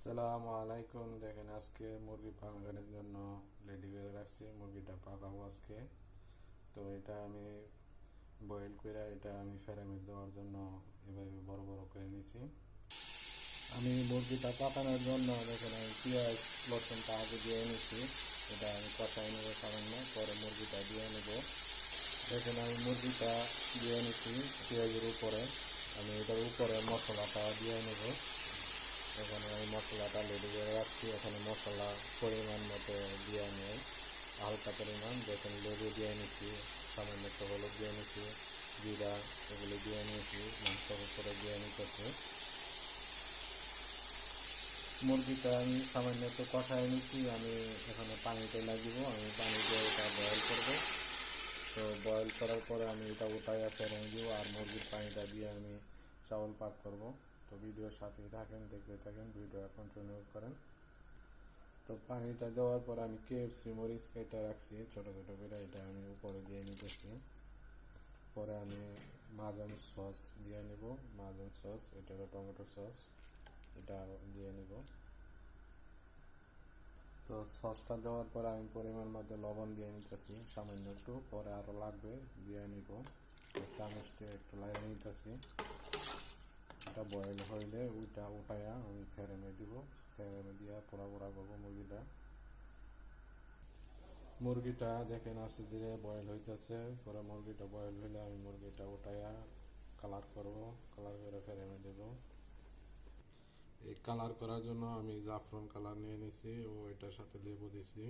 আসসালামু আলাইকুম। দেখেন আজকে মুরগি পাকানোর জন্য রেডি করে রাখছি। মুরগিটা পাকাবো আজকে। তো এটা আমি বয়েল করে এটা আমি ফ্রেমে দেওয়ার জন্য এভাবে বড় বড় করে নিছি। আমি মুরগিটা পাকানোর জন্য দেখেন আমি পেঁয়াজ রসুনটা আগে দিয়ে নিছি। এটা আমি কষাই নেব সামান্য, পরে মুরগিটা দিয়ে নেব। দেখেন আমি মুরগিটা দিয়ে নিছি পেঁয়াজের উপরে। আমি এটার উপরে মশলাটা দিয়ে নেব। এখানে আমি মশলাটা রেডি করে রাখছি। এখানে মশলা পরিমাণ মতো দিয়ে নেই, হালকা পরিমাণ। দেখেন লেবু দিয়ে নিচ্ছি, সামান্য একটু হলুদ দিয়ে নিচ্ছি, জিরা এগুলো দিয়ে নিয়েছি, মাংসের উপরে দিয়ে নিতেছি। মুরগিটা আমি সামান্য একটু কষায় নিচ্ছি। আমি এখানে পানিতে লাগিব, আমি পানি দিয়ে এটা বয়েল করবো। তো বয়েল করার পরে আমি এটা উঠাইয়া ফেলে দিব, আর মুরগির পানিটা দিয়ে আমি চাউল পাক করব। তো ভিডিওর সাথেই থাকেন, দেখতে থাকেন, ভিডিও কন্টিনিউ করেন। তো পানিটা দেওয়ার পর আমি কেএফসি মরিচ কেটে রাখছি ছোটো ছোটো করে, এটা আমি উপরে দিয়ে নিতেছি। পরে আমি মাজন সস দিয়ে নিব, মাজন সস, এটা হলো টমেটো সস, এটা দিয়ে নিব। তো সসটা দেওয়ার পর আমি পরিমাণ মতো লবণ দিয়ে নিতেছি সামান্য একটু, পরে আরও লাগবে দিয়ে নিব। চামচ দিয়ে একটু লাগিয়ে নিতেছি। এটা বয়েল হইলে উঠাইয়া আমি ফ্রেমে দিব। ফ্রেমে দিয়ে পোড়া পোড়া করবো মুরগিটা দেখেন আস্তে ধীরে বয়েল হইতেছে। পরে মুরগিটা বয়েল হইলে আমি মুরগিটা উঠাইয়া কালার করব, কালার করে ফ্রেমে দেব। এই কালার করার জন্য আমি জাফরান কালার নিয়ে নিছি ও এটার সাথে লেবু দিছি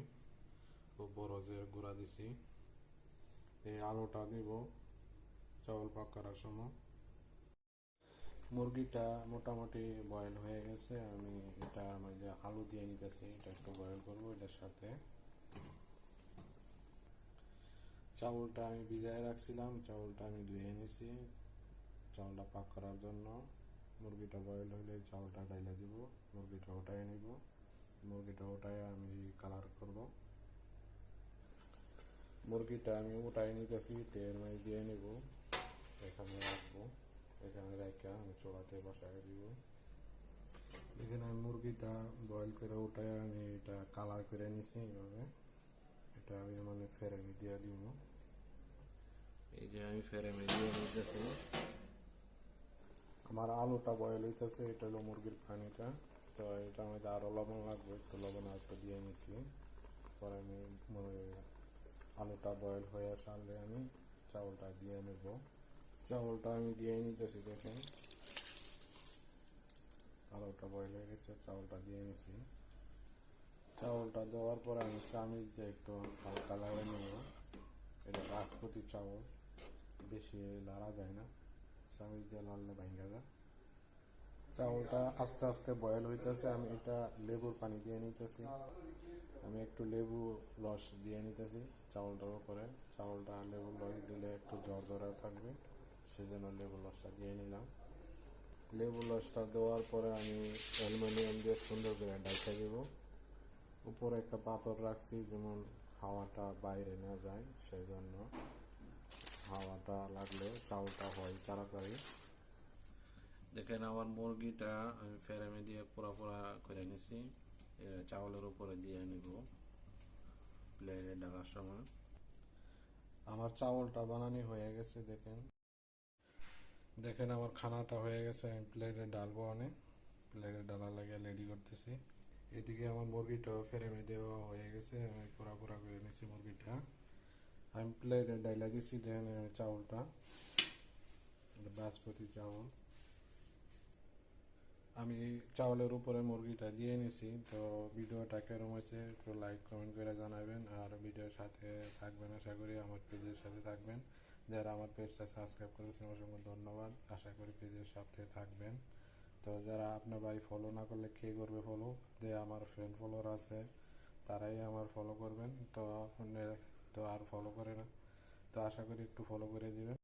ও বরজের গুঁড়া দিছি। এই আলুটা দিব চাউল পাক করার সময়। মুরগিটা মোটামুটি বয়েল হয়ে গেছে। আমি এটা যে আলু দিয়ে নিতেছি, এটা একটু বয়েল করবো। এটার সাথে চাউলটা আমি ভিজায় রাখছিলাম, চাউলটা আমি ধুয়ে নিছি চাউলটা পাক করার জন্য। মুরগিটা বয়েল হলে চাউলটা ডাইলা দিব, মুরগিটা উঠাই নিব। মুরগিটা উঠাই আমি কালার করব। মুরগিটা আমি উঠাই নিতেছি, তেল মাই দিয়ে নিব, এখানে রাখবো। এখানে রেখে আমি চোলাতে বসাই দিব। এখানে আমি মুরগিটা বয়েল করে উঠাই আমি এটা কালার করে নিছি এইভাবে। এটা আমি ফ্রেমে দিয়ে দিব। এই যে আমি ফ্রেমে দিয়ে নিতেছি। আমার আলুটা বয়েল হইতেছে, এটা হলো মুরগির পানিটা। তো এটা মধ্যে আরও লবণ লাগবে, একটু লবণ একটু দিয়ে নিছি। পরে আমি আলুটা বয়েল হয়ে আসলে আমি চাউলটা দিয়ে নেব। চাউলটা আমি দিয়ে নিতেছি। দেখেন আলুটা বয়েল হয়ে গেছে, চাউলটা দিয়ে নিছি। চাউলটা দেওয়ার পর আমি চামিচ দিয়ে একটু হালকা লাগিয়ে নেব। এটা বাসমতি চাউল, বেশি লাড়া যায় না, চামিচ দিয়ে লাড়লে ভাঙা যায়। চাউলটা আস্তে আস্তে বয়েল হইতেছে। আমি এটা লেবুর পানি দিয়ে নিতেছি। আমি একটু লেবু রস দিয়ে নিতেছি চাউলটার উপরে। চাউলটা লেবু রস দিলে একটু ঝরঝরা থাকবে, সেজন্য লেবু রসটা দিয়ে নিলাম। লেবু রসটা দেওয়ার পরে আমি অ্যালুমিনিয়াম দিয়ে সুন্দর করে ঢাকা দেব। উপরে একটা পাথর রাখছি যেমন হাওয়াটা বাইরে না যায়, সেই জন্য হাওয়াটা লাগলে চাউলটা হয় তাড়াতাড়ি। দেখেন আমার মুরগিটা আমি ফ্রেমে দিয়ে পোড়া পোড়া করে নিছি। চাউলের উপরে দিয়ে নিব প্লেটে ঢাকার সময়। আমার চাউলটা বানানি হয়ে গেছে। দেখেন দেখেন আমার খানাটা হয়ে গেছে। আমি প্লেটে ডালবো, অনেক প্লেটে ডালা লাগিয়ে রেডি করতেছি। এদিকে আমার মুরগিটাও ফ্রেমে দেওয়া হয়ে গেছে। আমি পোড়া পোড়া করে নিছি মুরগিটা। আমি প্লেটে ডাইলা দিচ্ছি। দেখেন চাউলটা বাসমতি চাউল। আমি চাউলের উপরে মুরগিটা দিয়ে নিছি। তো ভিডিওটা কেমন হয়েছে একটু লাইক কমেন্ট করে জানাবেন, আর ভিডিওর সাথে থাকবেন। আশা করি আমার পেজের সাথে থাকবেন। যারা আমার পেজটা সাবস্ক্রাইব করেছেন অসংখ্য ধন্যবাদ। আশা করি পেজের সাথে থাকবেন। তো যারা আপনার ভাই ফলো না করলে কে করবে ফলো? যে আমার ফ্রেন্ড ফলোয়ার আছে তারাই আমার ফলো করবেন। তো আর ফলো করে না, তো আশা করি একটু ফলো করে দিবেন।